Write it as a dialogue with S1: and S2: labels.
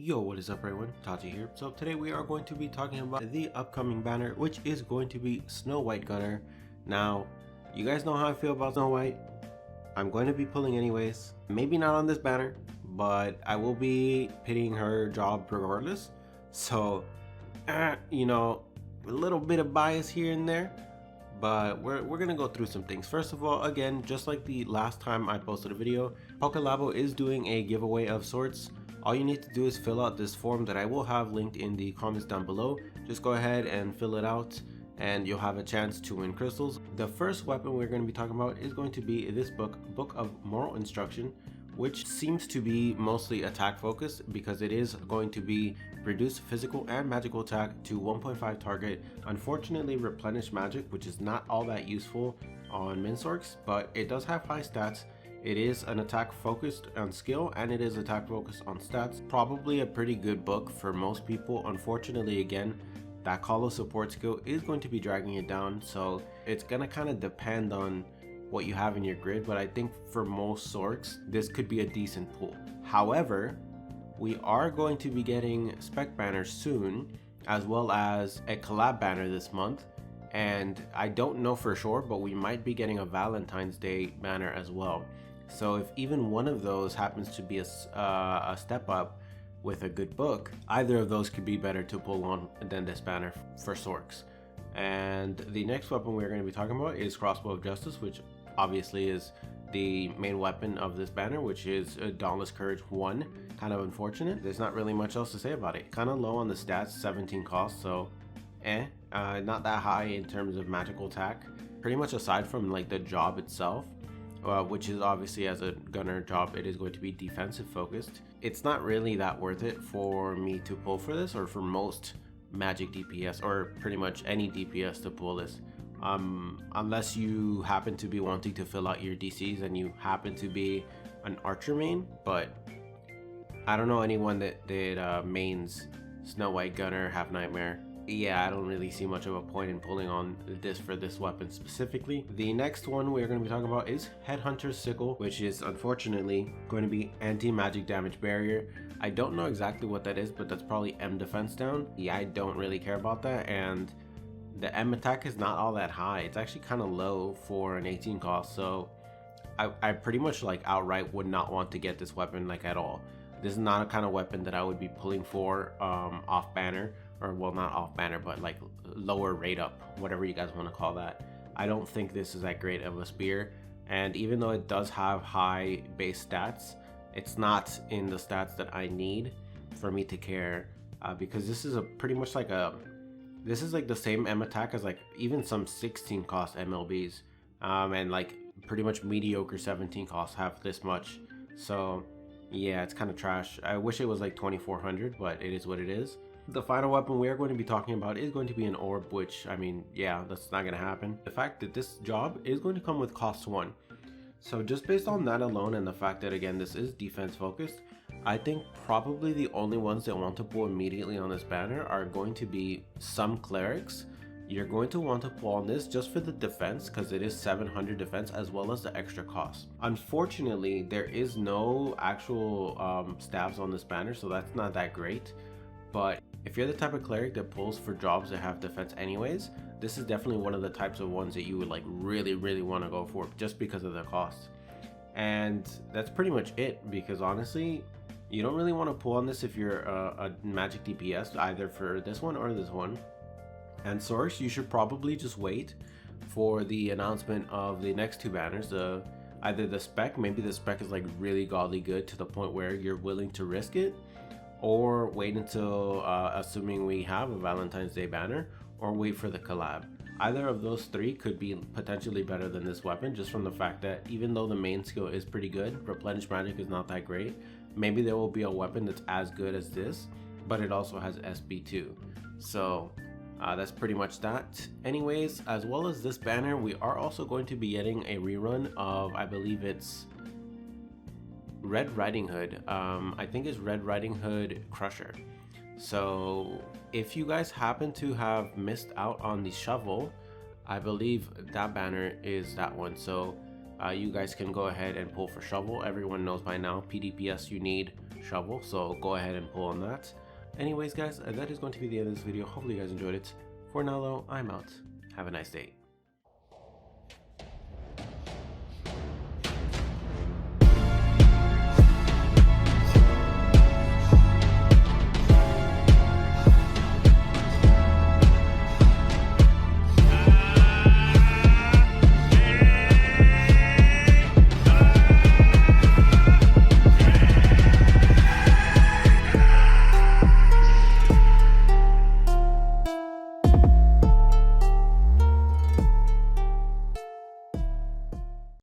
S1: Yo, what is up everyone? Tachi here. So today we are going to be talking about the upcoming banner, which is going to be Snow White Gunner. Now, you guys know how I feel about Snow White. I'm going to be pulling anyways. Maybe not on this banner, but I will be pitting her job regardless. So, you know, a little bit of bias here and there. But we're gonna go through some things. First of all, again, just like the last time I posted a video, Pokelabo is doing a giveaway of sorts. All you need to do is fill out this form that I will have linked in the comments down below. Just go ahead and fill it out and you'll have a chance to win crystals. The first weapon we're going to be talking about is going to be this book of moral instruction, which seems to be mostly attack focused because it is going to be reduce physical and magical attack to 1.5 target. Unfortunately, replenish magic, which is not all that useful on Minsorks, but it does have high stats. It is an attack focused on skill and it is attack focused on stats. Probably a pretty good book for most people. Unfortunately, again, that call of support skill is going to be dragging it down, so it's gonna kind of depend on what you have in your grid, but I think for most sorts this could be a decent pull. However, we are going to be getting spec banners soon, as well as a collab banner this month, and I don't know for sure, but we might be getting a Valentine's Day banner as well. So if even one of those happens to be a step up with a good book, either of those could be better to pull on than this banner for Sorks. And the next weapon we're going to be talking about is Crossbow of Justice, which obviously is the main weapon of this banner, which is Dauntless Courage 1. Kind of unfortunate. There's not really much else to say about it. Kind of low on the stats, 17 cost, so not that high in terms of magical attack. Pretty much aside from like the job itself, which is obviously as a gunner job, it is going to be defensive focused. It's not really that worth it for me to pull for this, or for most magic DPS, or pretty much any DPS to pull this. Unless you happen to be wanting to fill out your DCs and you happen to be an archer main, but I don't know anyone that mains Snow White Gunner, Half Nightmare. Yeah, I don't really see much of a point in pulling on this for this weapon specifically. The next one we're going to be talking about is Headhunter's Sickle, which is unfortunately going to be anti-magic damage barrier. I don't know exactly what that is, but that's probably M defense down. Yeah, I don't really care about that, and the M attack is not all that high. It's actually kind of low for an 18 cost, so I pretty much like outright would not want to get this weapon like at all. This is not a kind of weapon that I would be pulling for off banner, or well, not off banner, but like lower rate up, whatever you guys want to call that. I don't think this is that great of a spear, and even though it does have high base stats, it's not in the stats that I need for me to care, because this is a pretty much like this is like the same M attack as like even some 16 cost MLBs, and like pretty much mediocre 17 costs have this much. So yeah, it's kind of trash. I wish it was like 2400, but it is what it is. The final weapon we are going to be talking about is going to be an orb, which, I mean, yeah, that's not going to happen. The fact that this job is going to come with cost 1. So just based on that alone, and the fact that, again, this is defense focused, I think probably the only ones that want to pull immediately on this banner are going to be some clerics. You're going to want to pull on this just for the defense, because it is 700 defense as well as the extra cost. Unfortunately, there is no actual stabs on this banner, so that's not that great. But if you're the type of cleric that pulls for jobs that have defense anyways, this is definitely one of the types of ones that you would like really want to go for, just because of the cost. And that's pretty much it, because honestly, you don't really want to pull on this if you're a magic DPS, either for this one or this one. And Source, you should probably just wait for the announcement of the next two banners. Either the spec, maybe the spec is like really godly good to the point where you're willing to risk it, or wait until assuming we have a Valentine's Day banner, or wait for the collab. Either of those three could be potentially better than this weapon, just from the fact that even though the main skill is pretty good, replenish magic is not that great. Maybe there will be a weapon that's as good as this, but it also has SB2. So that's pretty much that. Anyways, as well as this banner, we are also going to be getting a rerun of, I believe it's Red Riding Hood. I think it's Red Riding Hood Crusher. So if you guys happen to have missed out on the shovel, I believe that banner is that one. So you guys can go ahead and pull for shovel. Everyone knows by now, PDPS, you need shovel, so go ahead and pull on that. Anyways guys, that is going to be the end of this video. Hopefully you guys enjoyed it. For now though, I'm out. Have a nice day.